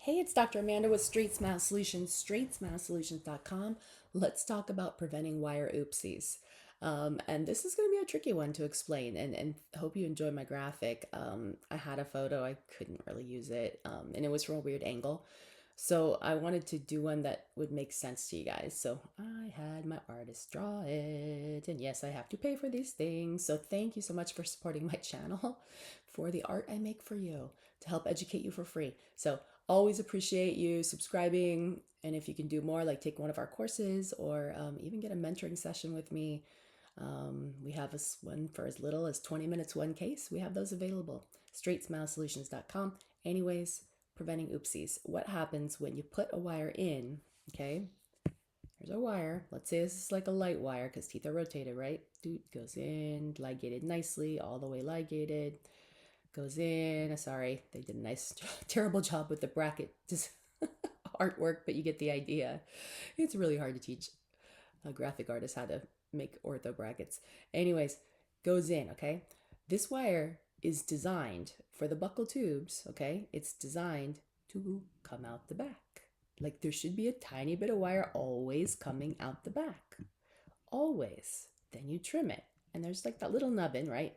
Hey, it's Dr. Amanda with Straightsmile Solutions, straightsmilesolutions.com. Let's talk about preventing wire oopsies. And this is going to be a tricky one to explain, and hope you enjoy my graphic. I had a photo, I couldn't really use it, and it was from a weird angle. So I wanted to do one that would make sense to you guys. So I had my artist draw it. And yes, I have to pay for these things. So thank you so much for supporting my channel, for the art I make for you to help educate you for free. So always appreciate you subscribing. And if you can do more, like take one of our courses or even get a mentoring session with me. We have one for as little as 20 minutes, one case. We have those available. Straightsmilesolutions.com. Anyways, preventing oopsies. What happens when you put a wire in? Okay, here's a wire. Let's say this is like a light wire because teeth are rotated, right? Dude goes in, ligated nicely, all the way ligated. Goes in. Sorry, they did a nice, terrible job with the bracket artwork, but you get the idea. It's really hard to teach a graphic artist how to make ortho brackets. Anyways, goes in, okay? This wire is designed for the buccal tubes, okay? It's designed to come out the back. Like there should be a tiny bit of wire always coming out the back. Always. Then you trim it. And there's like that little nubbin, right?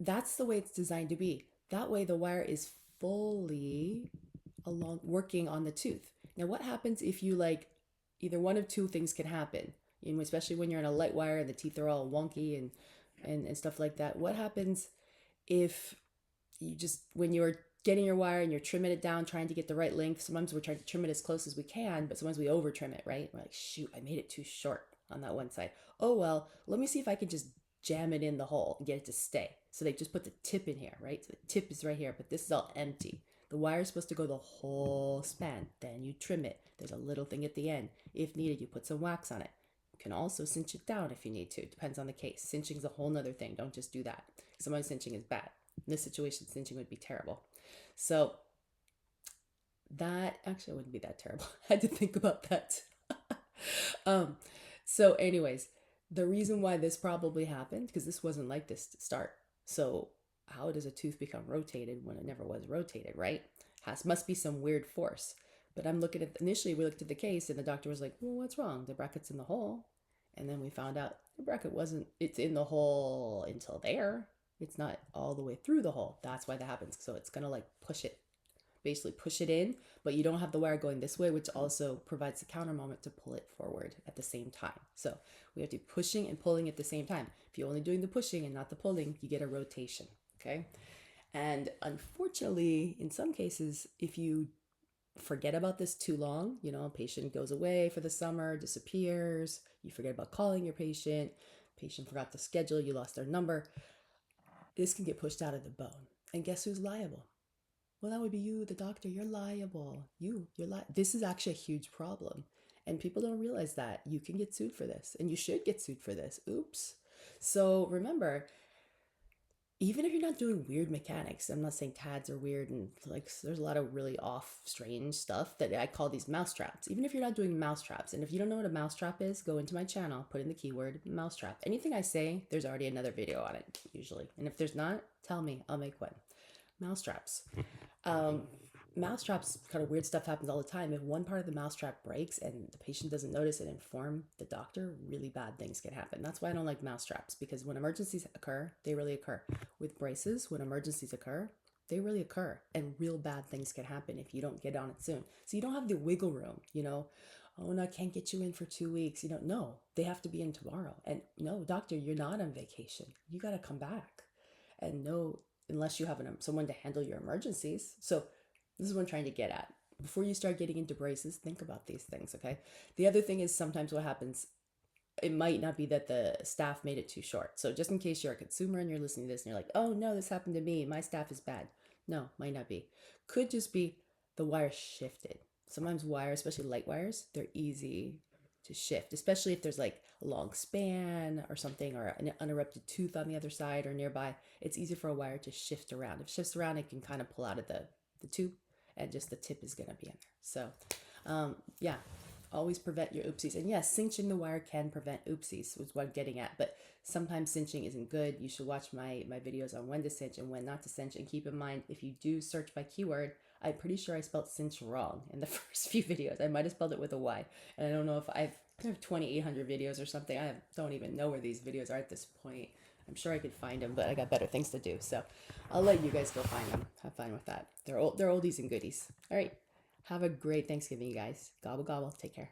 That's the way it's designed to be. That way the wire is fully along working on the tooth. Now what happens if you either one of two things can happen, especially when you're in a light wire and the teeth are all wonky and stuff like that. What happens if you just, when you're getting your wire and you're trimming it down, trying to get the right length, sometimes we're trying to trim it as close as we can, but sometimes we over trim it, right? We're like, shoot, I made it too short on that one side. Oh, well, let me see if I can just jam it in the hole and get it to stay. So they just put the tip in here, right? So the tip is right here, but this is all empty. The wire is supposed to go the whole span. Then you trim it. There's a little thing at the end. If needed, you put some wax on it. You can also cinch it down if you need to. Depends on the case. Cinching is a whole nother thing. Don't just do that. Sometimes cinching is bad. In this situation, cinching would be terrible. So that actually wouldn't be that terrible. I had to think about that. So anyways, the reason why this probably happened, because this wasn't like this to start. So how does a tooth become rotated when it never was rotated, right? Must be some weird force. But I'm looking at, initially we looked at the case and the doctor was like, well, what's wrong? The bracket's in the hole. And then we found out the bracket it's in the hole until there. It's not all the way through the hole. That's why that happens. So it's going to basically push it in, but you don't have the wire going this way, which also provides the counter moment to pull it forward at the same time. So we have to be pushing and pulling at the same time. If you're only doing the pushing and not the pulling, you get a rotation, okay? And unfortunately, in some cases, if you forget about this too long, a patient goes away for the summer, disappears, you forget about calling your patient forgot the schedule, you lost their number, this can get pushed out of the bone. And guess who's liable? Well, that would be you, the doctor. You're liable. This is actually a huge problem. And people don't realize that you can get sued for this and you should get sued for this. Oops. So remember, even if you're not doing weird mechanics, I'm not saying TADs are weird and there's a lot of really off, strange stuff that I call these mousetraps. Even if you're not doing mousetraps, and if you don't know what a mousetrap is, go into my channel, put in the keyword mousetrap. Anything I say, there's already another video on it, usually. And if there's not, tell me, I'll make one. Mousetraps. Mousetraps, kind of weird stuff happens all the time. If one part of the mousetrap breaks and the patient doesn't notice and inform the doctor, really bad things can happen. That's why I don't like mousetraps, because when emergencies occur, they really occur. With braces, when emergencies occur, they really occur, and real bad things can happen if you don't get on it soon. So you don't have the wiggle room, oh no, I can't get you in for 2 weeks. No, they have to be in tomorrow. And no, doctor, you're not on vacation. You got to come back. And no, unless you have someone to handle your emergencies. So this is what I'm trying to get at. Before you start getting into braces, think about these things, okay? The other thing is sometimes what happens, it might not be that the staff made it too short. So just in case you're a consumer and you're listening to this and you're like, oh no, this happened to me, my staff is bad. No, might not be. Could just be the wire shifted. Sometimes wires, especially light wires, they're easy to shift, especially if there's like a long span or something, or an unerupted tooth on the other side or nearby. It's easy for a wire to shift around. If it shifts around, it can kind of pull out of the tube, and just the tip is going to be in there. So yeah, always prevent your oopsies. And yes, cinching the wire can prevent oopsies, was what I'm getting at. But Sometimes cinching isn't good. You should watch my videos on when to cinch and when not to cinch. And keep in mind, if you do search by keyword, I'm pretty sure I spelled cinch wrong in the first few videos. I might have spelled it with a Y. And I don't know if I have 2,800 videos or something. I don't even know where these videos are at this point. I'm sure I could find them, but I got better things to do. So I'll let you guys go find them. Have fun with that. They're oldies and goodies. All right. Have a great Thanksgiving, you guys. Gobble, gobble. Take care.